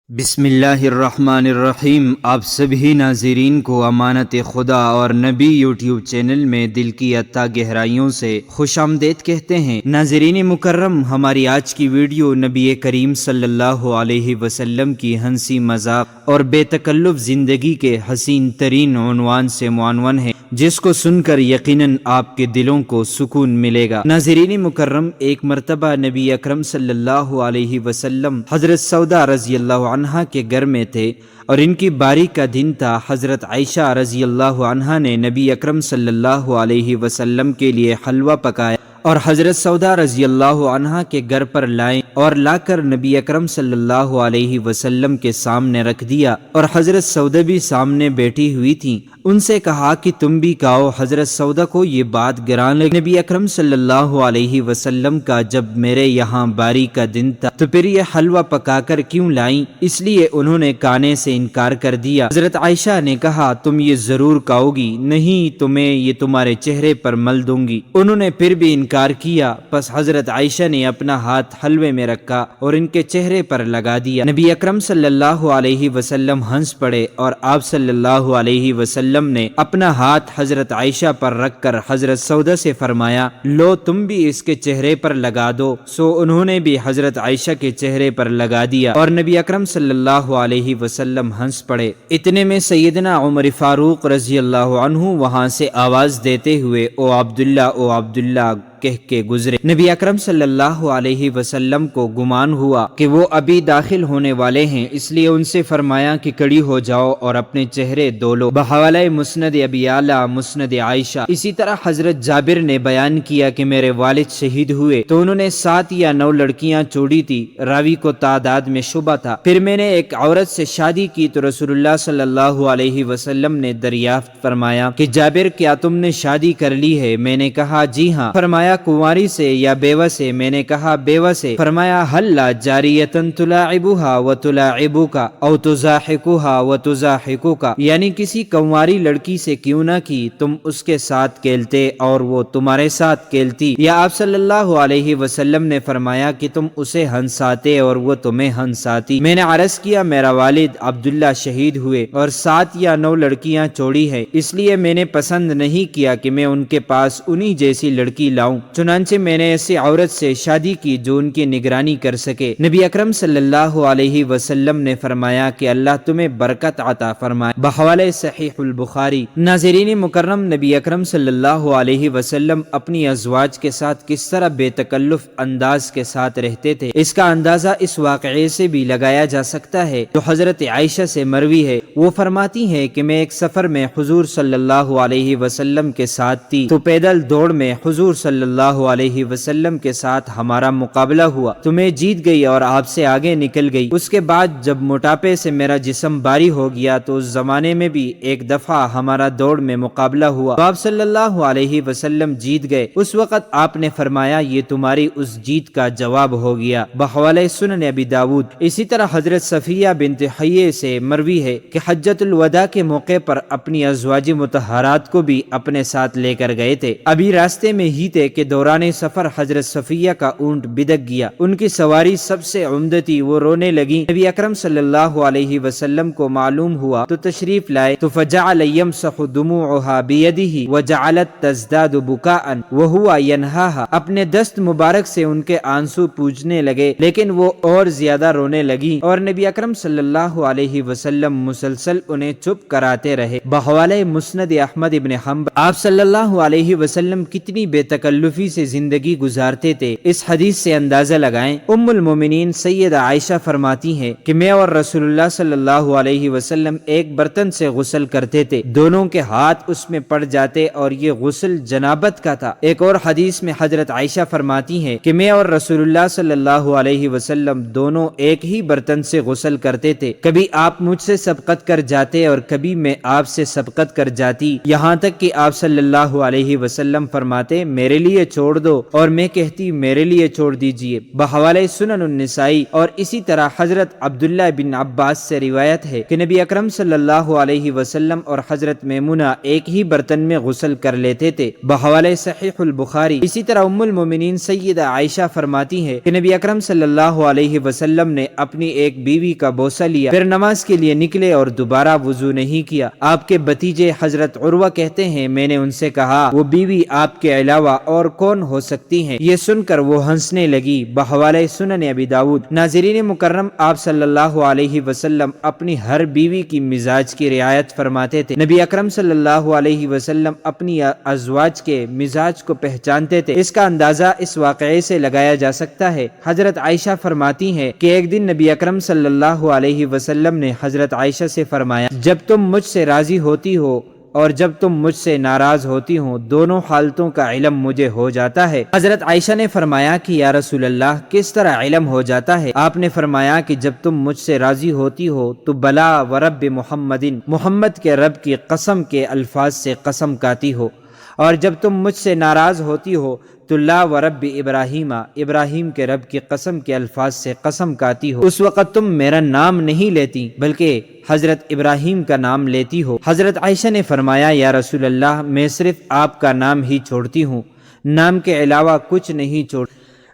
بسم اللہ الرحمن الرحیم۔ آپ سبھی ناظرین کو امانت خدا اور نبی یوٹیوب چینل میں دل کی اتھا گہرائیوں سے خوش آمدید کہتے ہیں۔ ناظرین مکرم، ہماری آج کی ویڈیو نبی کریم صلی اللہ علیہ وسلم کی ہنسی مذاق اور بے تکلف زندگی کے حسین ترین عنوان سے معنون ہے، جس کو سن کر یقیناً آپ کے دلوں کو سکون ملے گا۔ ناظرین مکرم، ایک مرتبہ نبی اکرم صلی اللہ علیہ وسلم حضرت سودا رضی اللہ عنہا کے گھر میں تھے اور ان کی باری کا دن تھا۔ حضرت عائشہ رضی اللہ عنہا نے نبی اکرم صلی اللہ علیہ وسلم کے لیے حلوہ پکایا اور حضرت سودا رضی اللہ عنہا کے گھر پر لائیں اور لا کر نبی اکرم صلی اللہ علیہ وسلم کے سامنے رکھ دیا، اور حضرت سودا بھی سامنے بیٹھی ہوئی تھیں۔ ان سے کہا کہ تم بھی کھاؤ۔ حضرت سودا کو یہ بات گران لگی، نبی اکرم صلی اللہ علیہ وسلم کا جب میرے یہاں باری کا دن تھا تو پھر یہ حلوہ پکا کر کیوں لائیں؟ اس لیے انہوں نے کھانے سے انکار کر دیا۔ حضرت عائشہ نے کہا تم یہ ضرور کھاؤ گی، نہیں تو میں یہ تمہارے چہرے پر مل دوں گی۔ انہوں نے پھر بھی انکار کیا، پس حضرت عائشہ نے اپنا ہاتھ حلوے میں رکھا اور ان کے چہرے پر لگا دیا۔ نبی اکرم صلی اللہ علیہ وسلم ہنس پڑے اور آپ صلی اللہ علیہ وسلم نے اپنا ہاتھ حضرت عائشہ پر رکھ کر حضرت سودا سے فرمایا لو تم بھی اس کے چہرے پر لگا دو۔ سو انہوں نے بھی حضرت عائشہ کے چہرے پر لگا دیا اور نبی اکرم صلی اللہ علیہ وسلم ہنس پڑے۔ اتنے میں سیدنا عمر فاروق رضی اللہ عنہ وہاں سے آواز دیتے ہوئے او عبداللہ او عبداللہ کہہ کے گزرے۔ نبی اکرم صلی اللہ علیہ وسلم کو گمان ہوا کہ وہ ابھی داخل ہونے والے ہیں، اس لیے ان سے فرمایا کہ کھڑی ہو جاؤ اور اپنے چہرے دھو لو۔ بحوالہ مسند ابی اعلیٰ مسند عائشہ۔ اسی طرح حضرت جابر نے بیان کیا کہ میرے والد شہید ہوئے تو انہوں نے 7 یا 9 لڑکیاں چھوڑی تھی، راوی کو تعداد میں شبہ تھا۔ پھر میں نے ایک عورت سے شادی کی تو رسول اللہ صلی اللہ علیہ وسلم نے دریافت فرمایا کہ جابر کیا تم نے شادی کر لی ہے؟ میں نے کہا جی ہاں۔ فرمایا کنواری سے یا بیوہ سے؟ میں نے کہا بیوہ سے۔ فرمایا ہلا جاریتن تلاعبها وتلاعبک او تضاحکها وتضاحکک، یعنی کسی کنواری لڑکی سے کیوں نہ کی، تم اس کے ساتھ کھیلتے اور وہ تمہارے ساتھ کھیلتی، یا آپ صلی اللہ علیہ وسلم نے فرمایا کہ تم اسے ہنساتے اور وہ تمہیں ہنساتی۔ میں نے عرض کیا میرا والد عبداللہ شہید ہوئے اور 7 یا 9 لڑکیاں چھوڑی ہے، اس لیے میں نے پسند نہیں کیا کہ میں ان کے پاس انہی جیسی لڑکی لاؤں، چنانچہ میں نے ایسی عورت سے شادی کی جو ان کی نگرانی کر سکے۔ نبی اکرم صلی اللہ علیہ وسلم نے فرمایا کہ اللہ تمہیں برکت عطا فرمائے۔ بحوالہ صحیح البخاری۔ ناظرین مکرم، نبی اکرم صلی اللہ علیہ وسلم اپنی ازواج کے ساتھ کس طرح بے تکلف انداز کے ساتھ رہتے تھے، اس کا اندازہ اس واقعے سے بھی لگایا جا سکتا ہے جو حضرت عائشہ سے مروی ہے۔ وہ فرماتی ہے کہ میں ایک سفر میں حضور صلی اللہ علیہ وسلم کے ساتھ تھی تو پیدل دوڑ میں حضور صلی اللہ علیہ وسلم کے ساتھ ہمارا مقابلہ ہوا تو میں جیت گئی اور آپ سے آگے نکل گئی۔ اس کے بعد جب موٹاپے سے میرا جسم بھاری ہو گیا تو اس زمانے میں بھی ایک دفعہ ہمارا دوڑ میں مقابلہ ہوا تو آپ صلی اللہ علیہ وسلم جیت گئے۔ اس وقت آپ نے فرمایا یہ تمہاری اس جیت کا جواب ہو گیا۔ بحوالہ سنن ابی داود۔ اسی طرح حضرت صفیہ بنت حیے سے مروی ہے کہ حجۃ الوداع کے موقع پر اپنی ازواج مطہرات کو بھی اپنے ساتھ لے کر گئے تھے۔ ابھی راستے میں ہی تھے کہ دوران سفر حضرت صفیہ کا اونٹ بدک گیا، ان کی سواری سب سے عمدہ تھی، وہ رونے لگی۔ نبی اکرم صلی اللہ علیہ وسلم کو معلوم ہوا تو تشریف لائے تو فجعل يمسح دموعها بيده وجعلت تزداد بكاء وهو ينهاها، اپنے دست مبارک سے ان کے آنسو پوجنے لگے لیکن وہ اور زیادہ رونے لگی، اور نبی اکرم صلی اللہ علیہ وسلم مسلسل انہیں چپ کراتے رہے۔ بحوالہ مسند احمد ابن حنبل۔ آپ صلی اللہ علیہ وسلم کتنی بے تکلفی سے زندگی گزارتے تھے، اس حدیث سے اندازہ لگائیں۔ ام المومنین سیدہ عائشہ فرماتی ہیں کہ میں اور رسول اللہ صلی اللہ علیہ وسلم ایک برتن سے غسل کرتے تھے، دونوں کے ہاتھ اس میں پڑ جاتے اور یہ غسل جنابت کا تھا۔ ایک اور حدیث میں حضرت عائشہ فرماتی ہیں کہ میں اور رسول اللہ صلی اللہ علیہ وسلم دونوں ایک ہی برتن سے غسل کرتے تھے، کبھی آپ مجھ سے سبقت کر جاتے اور کبھی میں آپ سے سبقت کر جاتی، یہاں تک کہ آپ صلی اللہ علیہ وسلم فرماتے میرے لیے لیے چھوڑ دو، اور میں کہتی میرے لیے چھوڑ دیجئے۔ بحوالہ سنن النسائی اور اسی طرح حضرت عبداللہ بن عباس سے روایت ہے کہ نبی اکرم صلی اللہ علیہ وسلم اور حضرت میمونہ ایک ہی برتن میں غسل کر لیتے تھے، بحوالہ صحیح البخاری۔ اسی طرح ام المومنین سیدہ عائشہ فرماتی ہے کہ نبی اکرم صلی اللہ علیہ وسلم نے اپنی ایک بیوی کا بوسہ لیا، پھر نماز کے لیے نکلے اور دوبارہ وضو نہیں کیا۔ آپ کے بھتیجے حضرت عروہ کہتے ہیں میں نے ان سے کہا وہ بیوی آپ کے علاوہ اور کون ہو سکتی ہیں؟ یہ سن کر وہ ہنسنے لگی، بحوالہ سنن ابی داؤد۔ ناظرین مکرم، آپ صلی اللہ علیہ وسلم اپنی ہر بیوی کی مزاج کی رعایت فرماتے تھے۔ نبی اکرم صلی اللہ علیہ وسلم اپنی ازواج کے مزاج کو پہچانتے تھے۔ اس کا اندازہ اس واقعے سے لگایا جا سکتا ہے۔ حضرت عائشہ فرماتی ہیں کہ ایک دن نبی اکرم صلی اللہ علیہ وسلم نے حضرت عائشہ سے فرمایا جب تم مجھ سے راضی ہوتی ہو اور جب تم مجھ سے ناراض ہوتی ہو، دونوں حالتوں کا علم مجھے ہو جاتا ہے۔ حضرت عائشہ نے فرمایا کہ یا رسول اللہ کس طرح علم ہو جاتا ہے؟ آپ نے فرمایا کہ جب تم مجھ سے راضی ہوتی ہو تو بلا ورب محمدin، محمد کے رب کی قسم کے الفاظ سے قسم کھاتی ہو، اور جب تم مجھ سے ناراض ہوتی ہو تو لا ورب ابراہیم، ابراہیم کے رب کی قسم کے الفاظ سے قسم کھاتی ہو۔ اس وقت تم میرا نام نہیں لیتی بلکہ حضرت ابراہیم کا نام لیتی ہو۔ حضرت عائشہ نے فرمایا یا رسول اللہ میں صرف آپ کا نام ہی چھوڑتی ہوں، نام کے علاوہ کچھ نہیں چھوڑ۔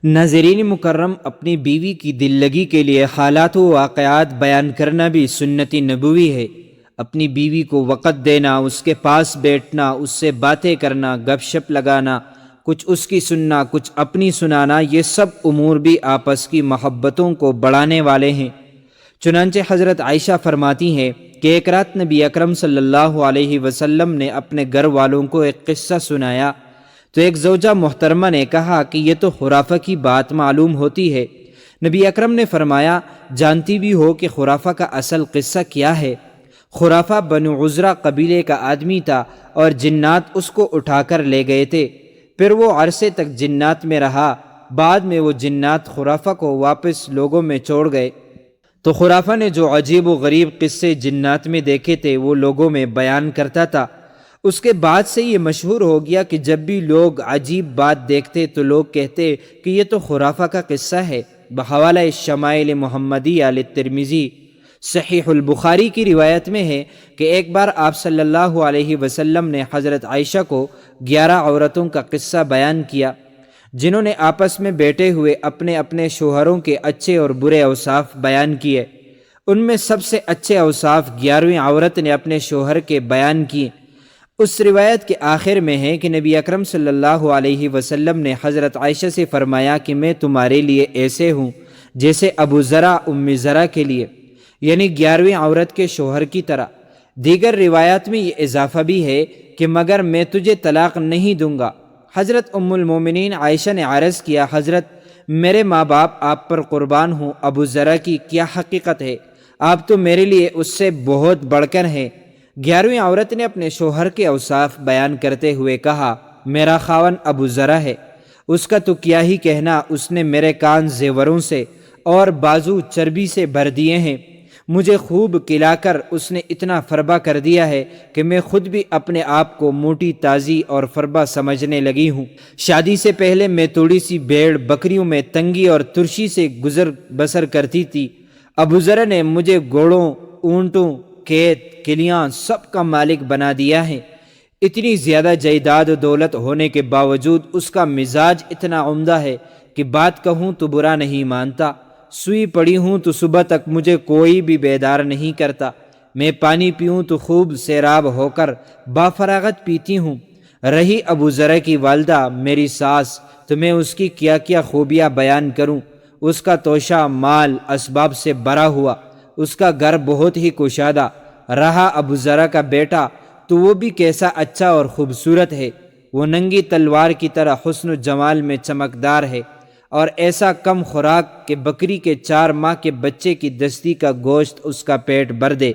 ناظرین مکرم، اپنی بیوی کی دل لگی کے لیے حالات و واقعات بیان کرنا بھی سنت نبوی ہے۔ اپنی بیوی کو وقت دینا، اس کے پاس بیٹھنا، اس سے باتیں کرنا، گپ شپ لگانا، کچھ اس کی سننا کچھ اپنی سنانا، یہ سب امور بھی آپس کی محبتوں کو بڑھانے والے ہیں۔ چنانچہ حضرت عائشہ فرماتی ہیں کہ ایک رات نبی اکرم صلی اللہ علیہ وسلم نے اپنے گھر والوں کو ایک قصہ سنایا تو ایک زوجہ محترمہ نے کہا کہ یہ تو خرافہ کی بات معلوم ہوتی ہے۔ نبی اکرم نے فرمایا جانتی بھی ہو کہ خرافہ کا اصل قصہ کیا ہے؟ خرافہ بنو عذرہ قبیلے کا آدمی تھا اور جنات اس کو اٹھا کر لے گئے تھے، پھر وہ عرصے تک جنات میں رہا، بعد میں وہ جنات خرافہ کو واپس لوگوں میں چھوڑ گئے، تو خرافہ نے جو عجیب و غریب قصے جنات میں دیکھے تھے وہ لوگوں میں بیان کرتا تھا۔ اس کے بعد سے یہ مشہور ہو گیا کہ جب بھی لوگ عجیب بات دیکھتے تو لوگ کہتے کہ یہ تو خرافہ کا قصہ ہے۔ بحوالہ شمائل محمدیہ للترمذی، صحیح البخاری کی روایت میں ہے کہ ایک بار آپ صلی اللہ علیہ وسلم نے حضرت عائشہ کو 11 عورتوں کا قصہ بیان کیا جنہوں نے آپس میں بیٹھے ہوئے اپنے اپنے شوہروں کے اچھے اور برے اوصاف بیان کیے۔ ان میں سب سے اچھے اوصاف 11ویں عورت نے اپنے شوہر کے بیان کیے۔ اس روایت کے آخر میں ہے کہ نبی اکرم صلی اللہ علیہ وسلم نے حضرت عائشہ سے فرمایا کہ میں تمہارے لیے ایسے ہوں جیسے ابو ذرا ام ذرا کے لیے، یعنی 11ویں عورت کے شوہر کی طرح۔ دیگر روایات میں یہ اضافہ بھی ہے کہ مگر میں تجھے طلاق نہیں دوں گا۔ حضرت ام المومنین عائشہ نے عرض کیا حضرت میرے ماں باپ آپ پر قربان ہوں، ابو ذرا کی کیا حقیقت ہے؟ آپ تو میرے لیے اس سے بہت بڑھ کر ہیں۔ 11ویں عورت نے اپنے شوہر کے اوصاف بیان کرتے ہوئے کہا میرا خاوند ابو ذرا ہے، اس کا تو کیا ہی کہنا، اس نے میرے کان زیوروں سے اور بازو چربی سے بھر دیے ہیں، مجھے خوب کھلا کر اس نے اتنا فربا کر دیا ہے کہ میں خود بھی اپنے آپ کو موٹی تازی اور فربا سمجھنے لگی ہوں۔ شادی سے پہلے میں تھوڑی سی بھیڑ بکریوں میں تنگی اور ترشی سے گزر بسر کرتی تھی، ابو ذرا نے مجھے گھوڑوں، اونٹوں، کھیت کلیاں سب کا مالک بنا دیا ہے۔ اتنی زیادہ جائیداد و دولت ہونے کے باوجود اس کا مزاج اتنا عمدہ ہے کہ بات کہوں تو برا نہیں مانتا، سوئی پڑی ہوں تو صبح تک مجھے کوئی بھی بیدار نہیں کرتا، میں پانی پیوں تو خوب سیراب ہو کر بافراغت پیتی ہوں۔ رہی ابو ذرا کی والدہ میری ساس تو میں اس کی کیا کیا خوبیاں بیان کروں۔ اس کا توشہ مال اسباب سے بھرا ہوا، اس کا گھر بہت ہی کشادہ۔ رہا ابو ذرا کا بیٹا تو وہ بھی کیسا اچھا اور خوبصورت ہے، وہ ننگی تلوار کی طرح حسن و جمال میں چمکدار ہے، اور ایسا کم خوراک کہ بکری کے 4 ماہ کے بچے کی دستی کا گوشت اس کا پیٹ بھر دے۔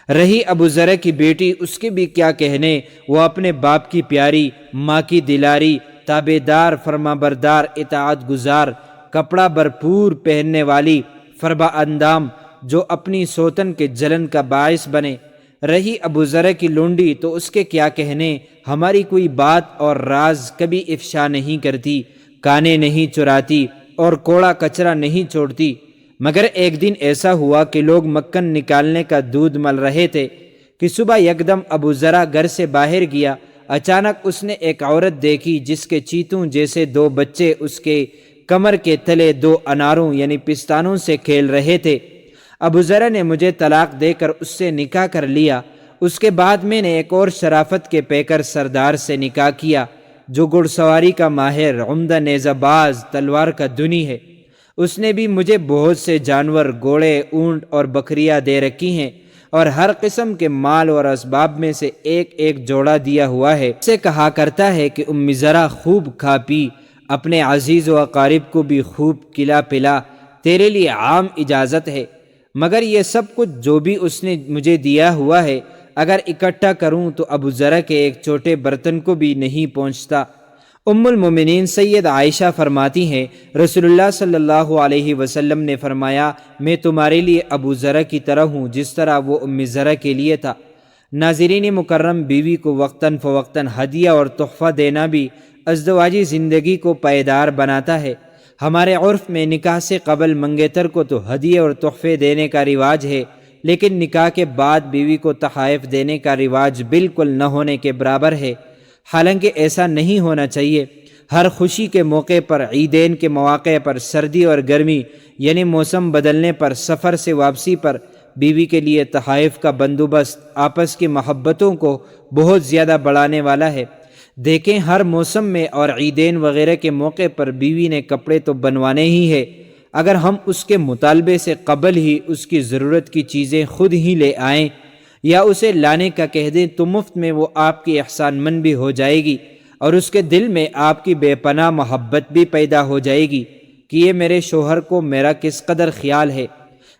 رہی ابو ذرا کی بیٹی، اس کے بھی کیا کہنے، وہ اپنے باپ کی پیاری، ماں کی دلاری، تابع دار، فرما بردار، اطاعت گزار، کپڑا بھرپور پہننے والی، فربا اندام، جو اپنی سوتن کے جلن کا باعث بنے۔ رہی ابو ذر کی لونڈی تو اس کے کیا کہنے، ہماری کوئی بات اور راز کبھی افشا نہیں کرتی، کانے نہیں چراتی اور کوڑا کچرا نہیں چھوڑتی۔ مگر ایک دن ایسا ہوا کہ لوگ مکھن نکالنے کا دودھ مل رہے تھے کہ صبح یکدم ابو ذر گھر سے باہر گیا۔ اچانک اس نے ایک عورت دیکھی جس کے چیتوں جیسے دو بچے اس کے کمر کے تلے دو اناروں یعنی پستانوں سے کھیل رہے تھے۔ ابو ذر نے مجھے طلاق دے کر اس سے نکاح کر لیا۔ اس کے بعد میں نے ایک اور شرافت کے پیکر سردار سے نکاح کیا جو گھڑ سواری کا ماہر، عمدہ نیزہ باز، تلوار کا دھنی ہے۔ اس نے بھی مجھے بہت سے جانور، گھوڑے، اونٹ اور بکریاں دے رکھی ہیں اور ہر قسم کے مال اور اسباب میں سے ایک ایک جوڑا دیا ہوا ہے۔ سے کہا کرتا ہے کہ ام ذرا خوب کھا پی، اپنے عزیز و اقارب کو بھی خوب کھلا پلا، تیرے لیے عام اجازت ہے۔ مگر یہ سب کچھ جو بھی اس نے مجھے دیا ہوا ہے اگر اکٹھا کروں تو ابو ذر کے ایک چھوٹے برتن کو بھی نہیں پہنچتا۔ ام المومنین سید عائشہ فرماتی ہیں، رسول اللہ صلی اللہ علیہ وسلم نے فرمایا، میں تمہارے لیے ابو ذر کی طرح ہوں جس طرح وہ ام ذر کے لیے تھا۔ ناظرین مکرم، بیوی کو وقتاً فوقتاً ہدیہ اور تحفہ دینا بھی ازدواجی زندگی کو پائیدار بناتا ہے۔ ہمارے عرف میں نکاح سے قبل منگیتر کو تو ہدیے اور تحفے دینے کا رواج ہے، لیکن نکاح کے بعد بیوی کو تحائف دینے کا رواج بالکل نہ ہونے کے برابر ہے۔ حالانکہ ایسا نہیں ہونا چاہیے۔ ہر خوشی کے موقع پر، عیدین کے مواقع پر، سردی اور گرمی یعنی موسم بدلنے پر، سفر سے واپسی پر بیوی کے لیے تحائف کا بندوبست آپس کی محبتوں کو بہت زیادہ بڑھانے والا ہے۔ دیکھیں، ہر موسم میں اور عیدین وغیرہ کے موقع پر بیوی نے کپڑے تو بنوانے ہی ہے۔ اگر ہم اس کے مطالبے سے قبل ہی اس کی ضرورت کی چیزیں خود ہی لے آئیں یا اسے لانے کا کہہ دیں تو مفت میں وہ آپ کی احسان من بھی ہو جائے گی اور اس کے دل میں آپ کی بے پناہ محبت بھی پیدا ہو جائے گی کہ یہ میرے شوہر کو میرا کس قدر خیال ہے۔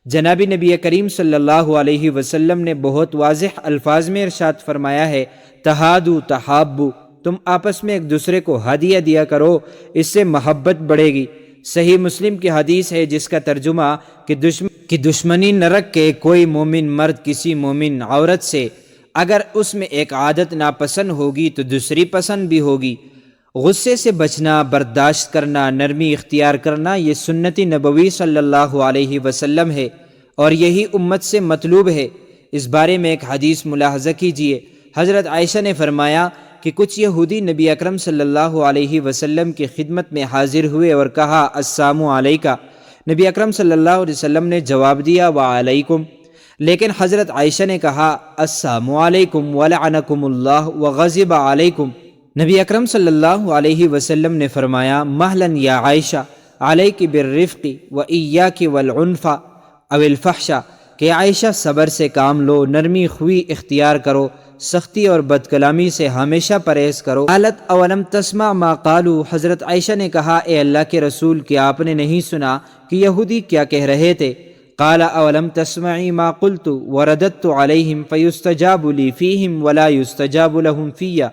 جناب نبی کریم صلی اللہ علیہ وسلم نے بہت واضح الفاظ میں ارشاد فرمایا ہے، تہادو تحابو، تم آپس میں ایک دوسرے کو ہدیہ دیا کرو، اس سے محبت بڑھے گی۔ صحیح مسلم کی حدیث ہے جس کا ترجمہ کہ دشمنی نہ رکھ کے کوئی مومن مرد کسی مومن عورت سے اگر اس میں ایک عادت ناپسند ہوگی تو دوسری پسند بھی ہوگی۔ غصے سے بچنا، برداشت کرنا، نرمی اختیار کرنا، یہ سنت نبوی صلی اللہ علیہ وسلم ہے اور یہی امت سے مطلوب ہے۔ اس بارے میں ایک حدیث ملاحظہ کیجیے۔ حضرت عائشہ نے فرمایا کہ کچھ یہودی نبی اکرم صلی اللہ علیہ وسلم کی خدمت میں حاضر ہوئے اور کہا، السلام علیکہ۔ نبی اکرم صلی اللہ علیہ وسلم نے جواب دیا، وعلیکم۔ لیکن حضرت عائشہ نے کہا، السلام علیکم ولعنکم اللہ وغضب علیکم۔ نبی اکرم صلی اللہ علیہ وسلم نے فرمایا، مہلاً یا عائشہ، علیک بالرفق وایاک والعنف او الفحش، کہ عائشہ صبر سے کام لو، نرمی خوی اختیار کرو، سختی اور بد کلامی سے ہمیشہ پرہیز کرو۔ قالت اولم تسمع ما قالوا، حضرت عائشہ نے کہا، اے اللہ کے رسول، کیا آپ نے نہیں سنا کہ یہودی کیا کہہ رہے تھے؟ قال اولم تسمعی ما قلت ورددت علیہم فیستجاب لی فیہم ولا یستجاب لہم فیہ۔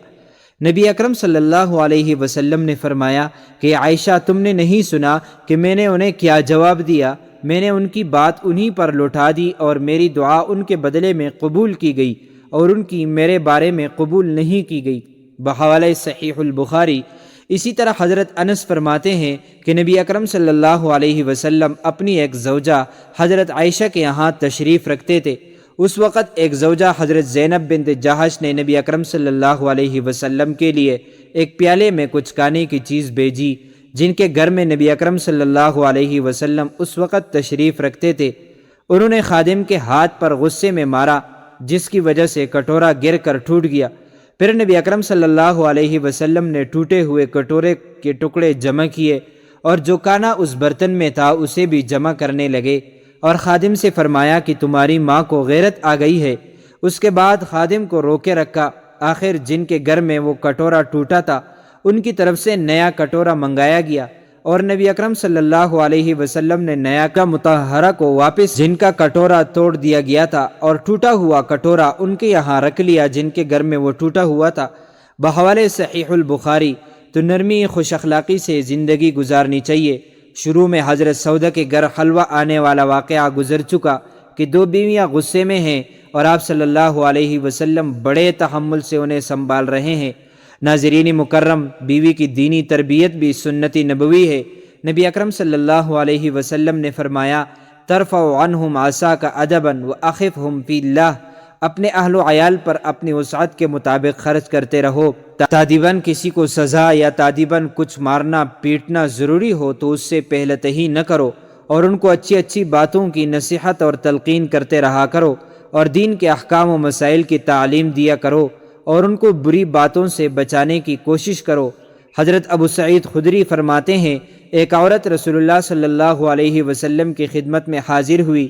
نبی اکرم صلی اللہ علیہ وسلم نے فرمایا کہ عائشہ، تم نے نہیں سنا کہ میں نے انہیں کیا جواب دیا؟ میں نے ان کی بات انہی پر لوٹا دی اور میری دعا ان کے بدلے میں قبول کی گئی اور ان کی میرے بارے میں قبول نہیں کی گئی، بحوالہ صحیح البخاری۔ اسی طرح حضرت انس فرماتے ہیں کہ نبی اکرم صلی اللہ علیہ وسلم اپنی ایک زوجہ حضرت عائشہ کے یہاں تشریف رکھتے تھے۔ اس وقت ایک زوجہ حضرت زینب بنت جہش نے نبی اکرم صلی اللہ علیہ وسلم کے لیے ایک پیالے میں کچھ کھانے کی چیز بھیجی، جن کے گھر میں نبی اکرم صلی اللہ علیہ وسلم اس وقت تشریف رکھتے تھے۔ انہوں نے خادم کے ہاتھ پر غصے میں مارا، جس کی وجہ سے کٹورا گر کر ٹوٹ گیا۔ پھر نبی اکرم صلی اللہ علیہ وسلم نے ٹوٹے ہوئے کٹورے کے ٹکڑے جمع کیے اور جو کھانا اس برتن میں تھا اسے بھی جمع کرنے لگے اور خادم سے فرمایا کہ تمہاری ماں کو غیرت آ گئی ہے۔ اس کے بعد خادم کو روکے رکھا۔ آخر جن کے گھر میں وہ کٹورا ٹوٹا تھا ان کی طرف سے نیا کٹورا منگایا گیا اور نبی اکرم صلی اللہ علیہ وسلم نے نیا کا مطہرہ کو واپس جن کا کٹورا توڑ دیا گیا تھا اور ٹوٹا ہوا کٹورا ان کے یہاں رکھ لیا جن کے گھر میں وہ ٹوٹا ہوا تھا، بحوالہ صحیح البخاری۔ تو نرمی خوش اخلاقی سے زندگی گزارنی چاہیے۔ شروع میں حضرت سودہ کے گھر حلوہ آنے والا واقعہ گزر چکا کہ دو بیویاں غصے میں ہیں اور آپ صلی اللہ علیہ وسلم بڑے تحمل سے انہیں سنبھال رہے ہیں۔ ناظرین مکرم، بیوی کی دینی تربیت بھی سنت نبوی ہے۔ نبی اکرم صلی اللہ علیہ وسلم نے فرمایا، ترفع عنہم عصاک ادبا واخفہم فی اللہ، اپنے اہل و عیال پر اپنی وسعت کے مطابق خرچ کرتے رہو۔ تادیباً کسی کو سزا یا تادیباً کچھ مارنا پیٹنا ضروری ہو تو اس سے پہلتے ہی نہ کرو، اور ان کو اچھی اچھی باتوں کی نصیحت اور تلقین کرتے رہا کرو، اور دین کے احکام و مسائل کی تعلیم دیا کرو، اور ان کو بری باتوں سے بچانے کی کوشش کرو۔ حضرت ابو سعید خدری فرماتے ہیں، ایک عورت رسول اللہ صلی اللہ علیہ وسلم کی خدمت میں حاضر ہوئی،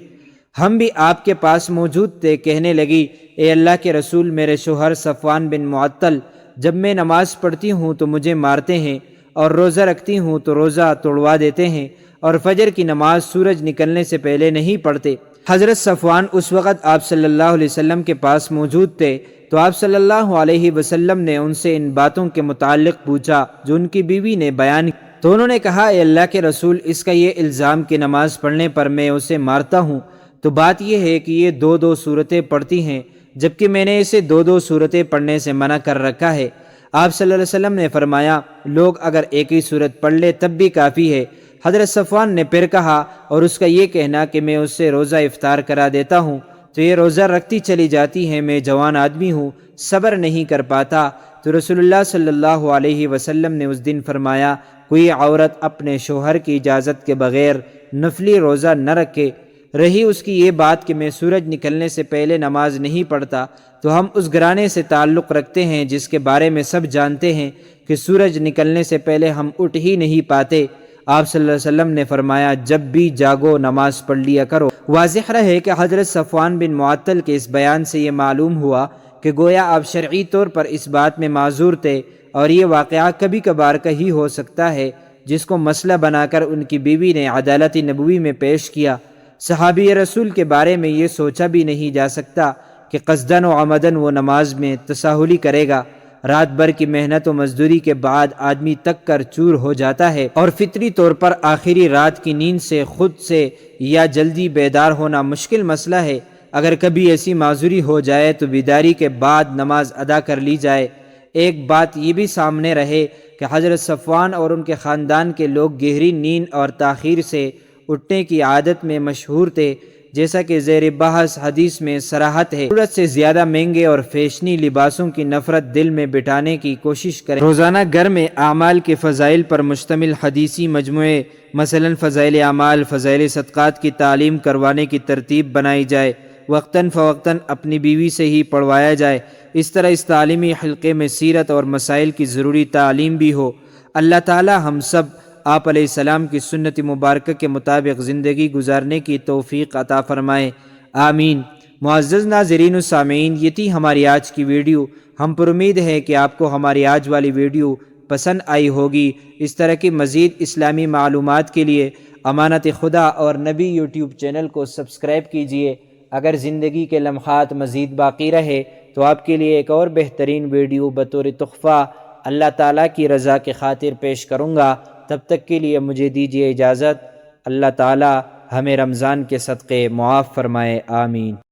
ہم بھی آپ کے پاس موجود تھے۔ کہنے لگی، اے اللہ کے رسول، میرے شوہر صفوان بن معطل جب میں نماز پڑھتی ہوں تو مجھے مارتے ہیں، اور روزہ رکھتی ہوں تو روزہ توڑوا دیتے ہیں، اور فجر کی نماز سورج نکلنے سے پہلے نہیں پڑھتے۔ حضرت صفوان اس وقت آپ صلی اللہ علیہ وسلم کے پاس موجود تھے، تو آپ صلی اللہ علیہ وسلم نے ان سے ان باتوں کے متعلق پوچھا جو ان کی بیوی نے بیان کی، تو انہوں نے کہا، اے اللہ کے رسول، اس کا یہ الزام کہ نماز پڑھنے پر میں اسے مارتا ہوں، تو بات یہ ہے کہ یہ دو دو صورتیں پڑھتی ہیں، جبکہ میں نے اسے دو دو صورتیں پڑھنے سے منع کر رکھا ہے۔ آپ صلی اللہ علیہ وسلم نے فرمایا، لوگ اگر ایک ہی صورت پڑھ لے تب بھی کافی ہے۔ حضرت صفوان نے پھر کہا، اور اس کا یہ کہنا کہ میں اس سے روزہ افطار کرا دیتا ہوں تو یہ روزہ رکھتی چلی جاتی ہے، میں جوان آدمی ہوں، صبر نہیں کر پاتا۔ تو رسول اللہ صلی اللہ علیہ وسلم نے اس دن فرمایا، کوئی عورت اپنے شوہر کی اجازت کے بغیر نفلی روزہ نہ رکھے۔ رہی اس کی یہ بات کہ میں سورج نکلنے سے پہلے نماز نہیں پڑھتا، تو ہم اس گھرانے سے تعلق رکھتے ہیں جس کے بارے میں سب جانتے ہیں کہ سورج نکلنے سے پہلے ہم اٹھ ہی نہیں پاتے۔ آپ صلی اللہ علیہ وسلم نے فرمایا، جب بھی جاگو نماز پڑھ لیا کرو۔ واضح رہے کہ حضرت صفوان بن معطل کے اس بیان سے یہ معلوم ہوا کہ گویا آپ شرعی طور پر اس بات میں معذور تھے، اور یہ واقعہ کبھی کبھار کا ہی ہو سکتا ہے جس کو مسئلہ بنا کر ان کی بیوی نے عدالت نبوی میں پیش کیا۔ صحابی رسول کے بارے میں یہ سوچا بھی نہیں جا سکتا کہ قصداً و عمداً وہ نماز میں تساہلی کرے گا۔ رات بھر کی محنت و مزدوری کے بعد آدمی تک کر چور ہو جاتا ہے، اور فطری طور پر آخری رات کی نیند سے خود سے یا جلدی بیدار ہونا مشکل مسئلہ ہے۔ اگر کبھی ایسی معذوری ہو جائے تو بیداری کے بعد نماز ادا کر لی جائے۔ ایک بات یہ بھی سامنے رہے کہ حضرت صفوان اور ان کے خاندان کے لوگ گہری نیند اور تاخیر سے اٹھنے کی عادت میں مشہور تھے، جیسا کہ زیر بحث حدیث میں صراحت ہے، ضرورت سے زیادہ مہنگے اور فیشنی لباسوں کی نفرت دل میں بٹھانے کی کوشش کریں۔ روزانہ گھر میں اعمال کے فضائل پر مشتمل حدیثی مجموعے، مثلا فضائل اعمال، فضائل صدقات کی تعلیم کروانے کی ترتیب بنائی جائے، وقتاً فوقتاً اپنی بیوی سے ہی پڑھوایا جائے۔ اس طرح اس تعلیمی حلقے میں سیرت اور مسائل کی ضروری تعلیم بھی ہو۔ اللہ تعالی ہم سب آپ علیہ السلام کی سنت مبارکہ کے مطابق زندگی گزارنے کی توفیق عطا فرمائے، آمین۔ معزز ناظرین و سامعین، یہ تھی ہماری آج کی ویڈیو۔ ہم پر امید ہے کہ آپ کو ہماری آج والی ویڈیو پسند آئی ہوگی۔ اس طرح کی مزید اسلامی معلومات کے لیے امانت خدا اور نبی یوٹیوب چینل کو سبسکرائب کیجیے۔ اگر زندگی کے لمحات مزید باقی رہے تو آپ کے لیے ایک اور بہترین ویڈیو بطور تحفہ اللہ تعالیٰ کی رضا کے خاطر پیش کروں گا۔ تب تک کے لیے مجھے دیجیے اجازت۔ اللہ تعالیٰ ہمیں رمضان کے صدقے معاف فرمائے، آمین۔